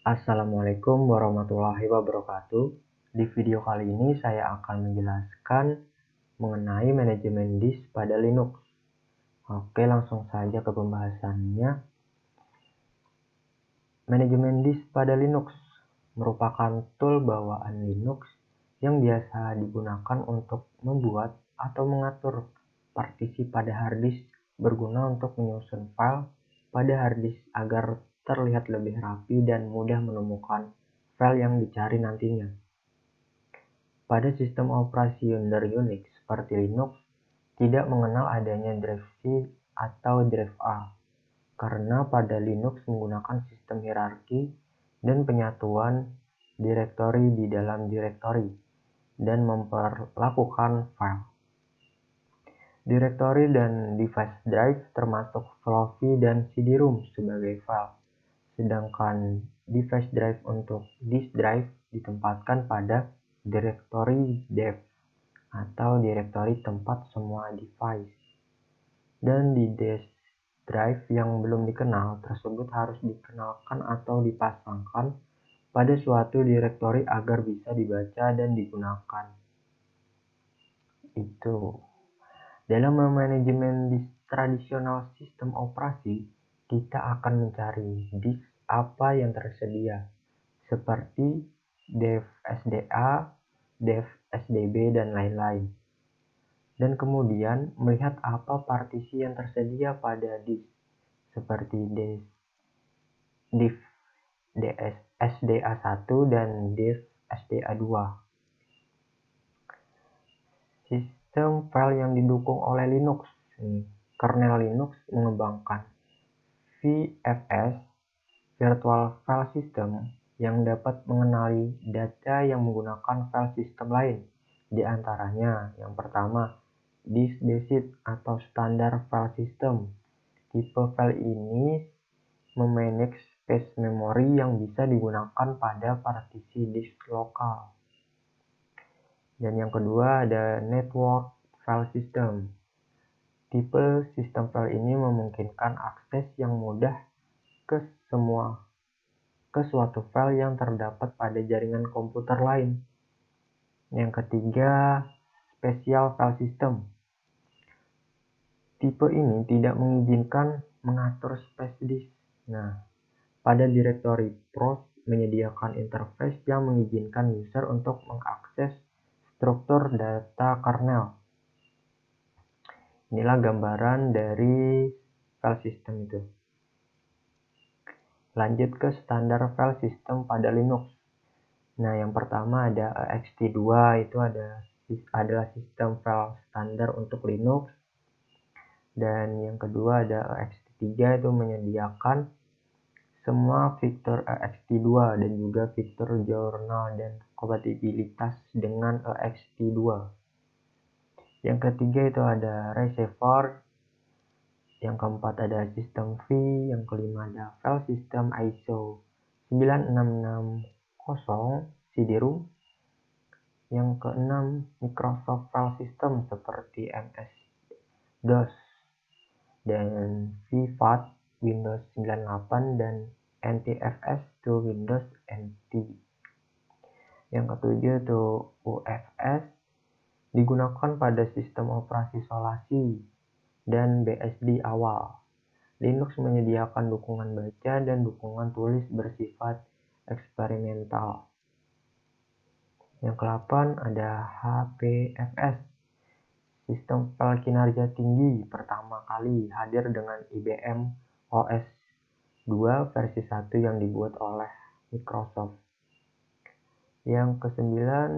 Assalamualaikum warahmatullahi wabarakatuh. Di video kali ini saya akan menjelaskan mengenai manajemen disk pada Linux. Oke, langsung saja ke pembahasannya. Manajemen disk pada Linux merupakan tool bawaan Linux yang biasa digunakan untuk membuat atau mengatur partisi pada harddisk, berguna untuk menyusun file pada harddisk agar terlihat lebih rapi dan mudah menemukan file yang dicari nantinya. Pada sistem operasi under Unix seperti Linux, tidak mengenal adanya drive C atau drive A, karena pada Linux menggunakan sistem hierarki dan penyatuan direktori di dalam direktori, dan memperlakukan file. Direktori dan device drive termasuk floppy dan CD-ROM sebagai file, sedangkan device drive untuk disk drive ditempatkan pada direktori dev atau direktori tempat semua device. Dan di disk drive yang belum dikenal tersebut harus dikenalkan atau dipasangkan pada suatu direktori agar bisa dibaca dan digunakan. Itu. Dalam manajemen disk tradisional sistem operasi, kita akan mencari disk apa yang tersedia, seperti dev SDA, dev SDB, dan lain-lain. Dan kemudian melihat apa partisi yang tersedia pada disk, seperti disk SDA1 dan disk SDA2. Sistem file yang didukung oleh Linux. Kernel Linux mengembangkan VFS, Virtual File System, yang dapat mengenali data yang menggunakan file system lain. Di antaranya, yang pertama, disk based atau standar file system. Tipe file ini memanage space memori yang bisa digunakan pada partisi disk lokal. Dan yang kedua ada network file system. Tipe sistem file ini memungkinkan akses yang mudah ke suatu file yang terdapat pada jaringan komputer lain. Yang ketiga, special file system. Tipe ini tidak mengizinkan mengatur space disk. Pada direktori pros menyediakan interface yang mengizinkan user untuk mengakses struktur data kernel. Inilah gambaran dari file system itu. Lanjut ke standar file system pada Linux. Yang pertama ada ext2, itu adalah sistem file standar untuk Linux. Dan yang kedua ada ext3, itu menyediakan semua fitur ext2 dan juga fitur jurnal dan kompatibilitas dengan ext2. Yang ketiga itu ada receiver. Yang keempat ada sistem V. Yang kelima ada file system ISO 9660 CD-ROM. Yang keenam Microsoft File System seperti MS-DOS dan VFAT Windows 98 dan NTFS to Windows NT. Yang ketujuh itu UFS, digunakan pada sistem operasi isolasi dan BSD awal. Linux menyediakan dukungan baca dan dukungan tulis bersifat eksperimental. Yang ke-8 ada HPFS, sistem file kinerja tinggi pertama kali hadir dengan IBM OS 2 versi 1 yang dibuat oleh Microsoft. Yang ke-9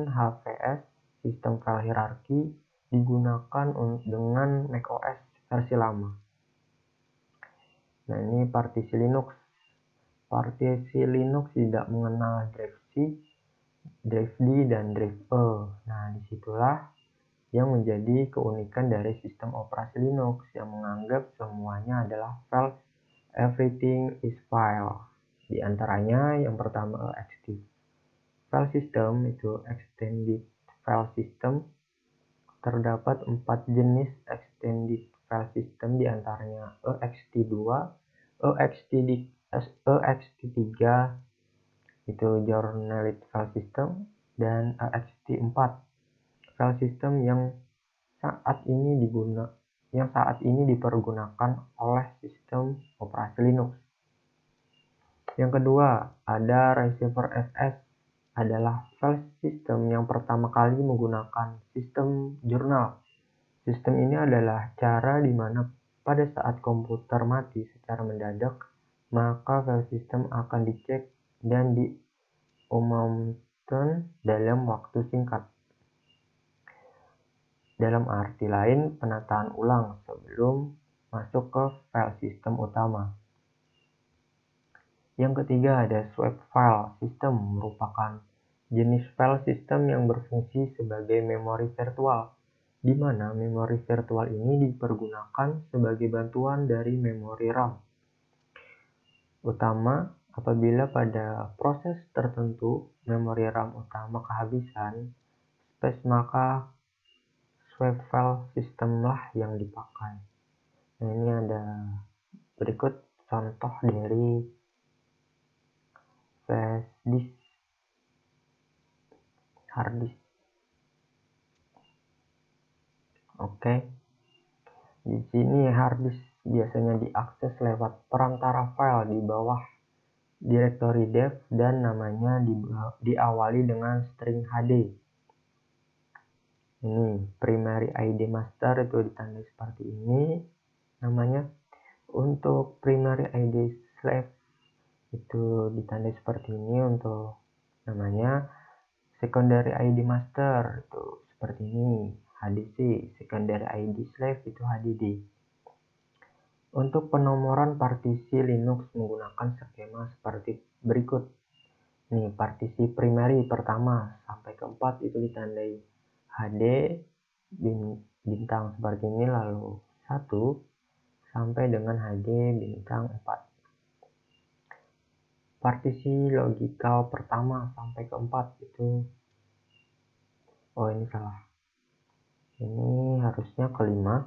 HVS, sistem file hierarki, digunakan dengan macOS versi lama. Ini partisi Linux. Partisi Linux tidak mengenal drive C, drive D, dan drive E. Disitulah yang menjadi keunikan dari sistem operasi Linux yang menganggap semuanya adalah file. Everything is file. Di antaranya yang pertama ext. File system itu extended file system. Terdapat 4 jenis extended file system, di antaranya ext2, ext3, itu Journalite File System, dan ext4 file system yang saat ini dipergunakan oleh sistem operasi Linux. Yang kedua, ada Receiver FS, adalah file system yang pertama kali menggunakan sistem jurnal. Sistem ini adalah cara di mana pada saat komputer mati secara mendadak, maka file system akan dicek dan diumumkan dalam waktu singkat. Dalam arti lain, penataan ulang sebelum masuk ke file system utama. Yang ketiga ada Swap File System, merupakan jenis file system yang berfungsi sebagai memori virtual, di mana memori virtual ini dipergunakan sebagai bantuan dari memori RAM utama. Apabila pada proses tertentu memori RAM utama kehabisan space, maka swap file system lah yang dipakai. Nah, ini ada berikut contoh dari flash disk, hard disk. Oke. Di sini hard disk biasanya diakses lewat perantara file di bawah direktori dev dan namanya diawali dengan string HD. Ini primary ID master itu ditandai seperti ini namanya. Untuk primary ID slave itu ditandai seperti ini untuk namanya. Secondary ID master itu seperti ini, HDC. Secondary ID slave itu HDD. Untuk penomoran partisi Linux menggunakan skema seperti berikut. Nih, partisi primary pertama sampai keempat itu ditandai HD bintang seperti ini, lalu 1 sampai dengan HD bintang 4. Partisi logikal pertama sampai keempat itu, oh ini salah, ini harusnya kelima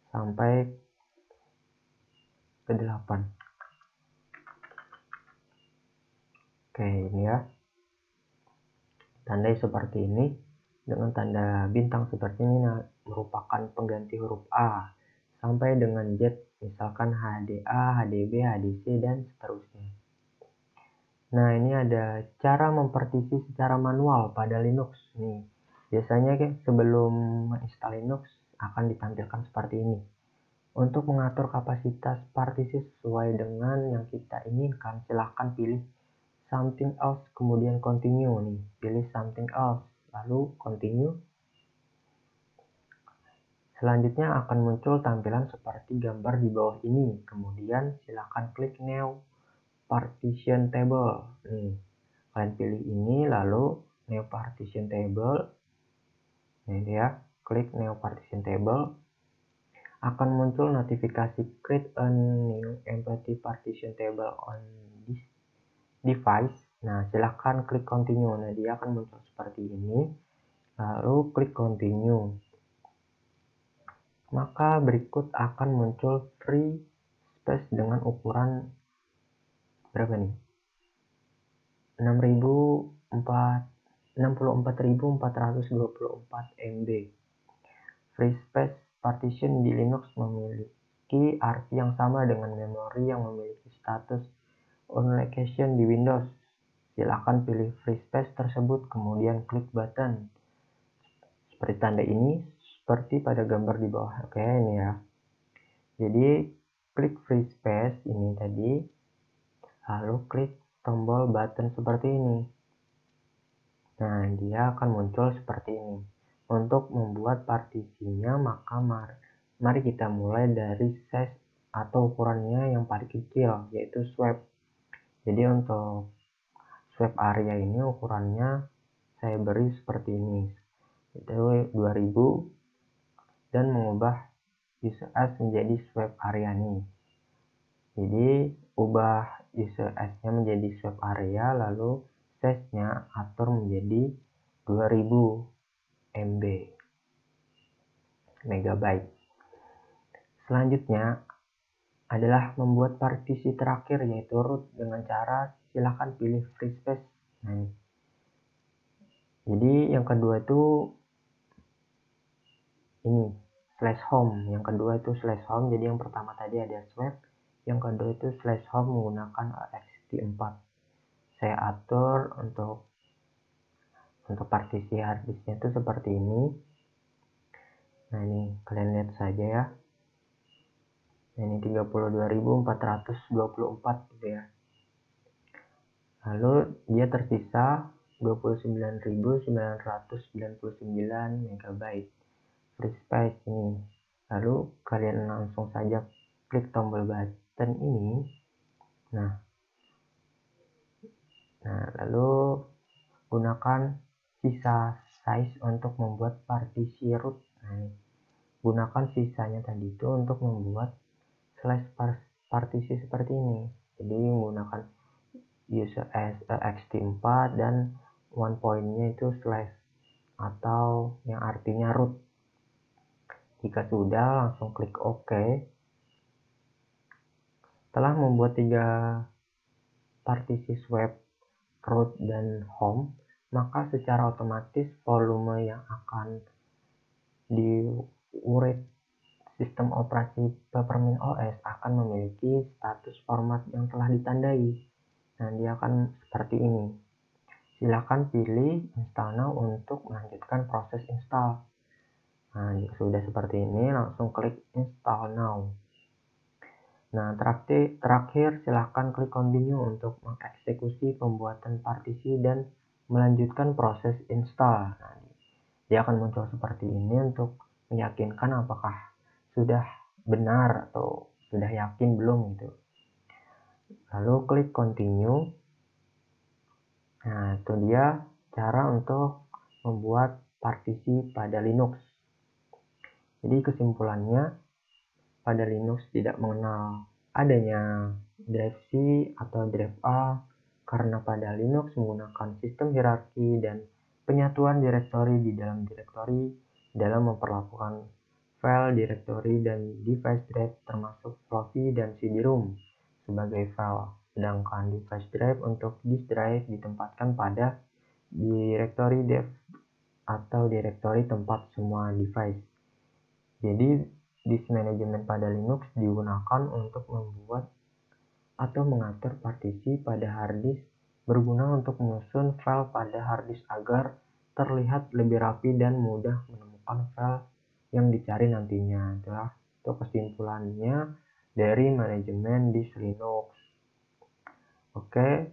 sampai ke 8. Oke, ini ya, tandai seperti ini dengan tanda bintang seperti ini merupakan pengganti huruf A sampai dengan Z, misalkan HDA, HDB, HDC, dan seterusnya. Nah, ini ada cara mempartisi secara manual pada Linux nih. Biasanya sebelum menginstal Linux akan ditampilkan seperti ini. Untuk mengatur kapasitas partisi sesuai dengan yang kita inginkan, silahkan pilih something else, kemudian continue nih. Pilih something else, lalu continue. Selanjutnya akan muncul tampilan seperti gambar di bawah ini. Kemudian silahkan klik New Partition Table. Nih, kalian pilih ini, lalu New Partition Table. Ini ya, klik New Partition Table. Akan muncul notifikasi create a new empty partition table on this device. Nah, silahkan klik continue. Nah, dia akan muncul seperti ini. Lalu klik continue. Maka berikut akan muncul free space dengan ukuran berapa nih? 64.424 MB. Free space partition di Linux memiliki arti yang sama dengan memori yang memiliki status unlocation di Windows. Silahkan pilih free space tersebut, kemudian klik button seperti tanda ini, seperti pada gambar di bawah. Oke, ini ya. Jadi klik free space ini tadi, lalu klik tombol button seperti ini. Nah, dia akan muncul seperti ini. Untuk membuat partisinya, maka mari kita mulai dari size atau ukurannya yang paling kecil, yaitu swap. Jadi untuk swap area ini ukurannya saya beri seperti ini, itu 2000, dan mengubah user as menjadi swap area nih. Jadi ubah user as-nya menjadi swap area, lalu size-nya atur menjadi 2000 MB megabyte. Selanjutnya adalah membuat partisi terakhir yaitu root dengan cara silahkan pilih free space. Nah, ini. Jadi yang kedua itu ini slash home, yang kedua itu slash home. Jadi yang pertama tadi ada swap, yang kedua itu slash home menggunakan ext4. Saya atur untuk partisi harddisknya itu seperti ini. Nah, ini kalian lihat saja ya. Nah, ini 32.424 gitu ya. Lalu dia tersisa 29.999 MB free space ini. Lalu kalian langsung saja klik tombol button ini. Nah, lalu gunakan sisa size untuk membuat partisi root. Nah, gunakan sisanya tadi itu untuk membuat slash partisi seperti ini. Jadi menggunakan user as ext4 dan one point-nya itu slash atau yang artinya root. Jika sudah, langsung klik OK. Setelah membuat 3 partisi swap, root, dan home, maka secara otomatis volume yang akan diurit sistem operasi Peppermint OS akan memiliki status format yang telah ditandai. Nah, dia akan seperti ini. Silakan pilih install now untuk melanjutkan proses install. Nah, jika sudah seperti ini, langsung klik install now. Nah, terakhir silakan klik continue untuk mengeksekusi pembuatan partisi dan melanjutkan proses install. Nah, dia akan muncul seperti ini untuk meyakinkan apakah sudah benar atau sudah yakin belum gitu. Lalu klik continue. Nah, itu dia cara untuk membuat partisi pada Linux. Jadi kesimpulannya, pada Linux tidak mengenal adanya drive C atau drive A karena pada Linux menggunakan sistem hierarki dan penyatuan direktori di dalam direktori dalam memperlakukan file, direktori, dan device drive termasuk floppy dan CD-ROM sebagai file, sedangkan device drive untuk disk drive ditempatkan pada direktori dev atau direktori tempat semua device. Jadi disk management pada Linux digunakan untuk membuat atau mengatur partisi pada harddisk berguna untuk menyusun file pada harddisk agar terlihat lebih rapi dan mudah menemukan file yang dicari nantinya. Itu kesimpulannya dari manajemen disk Linux. Oke,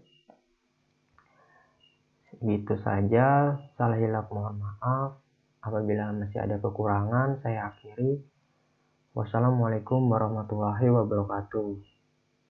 gitu saja. Salah hilap mohon maaf. Apabila masih ada kekurangan, saya akhiri. Wassalamualaikum warahmatullahi wabarakatuh.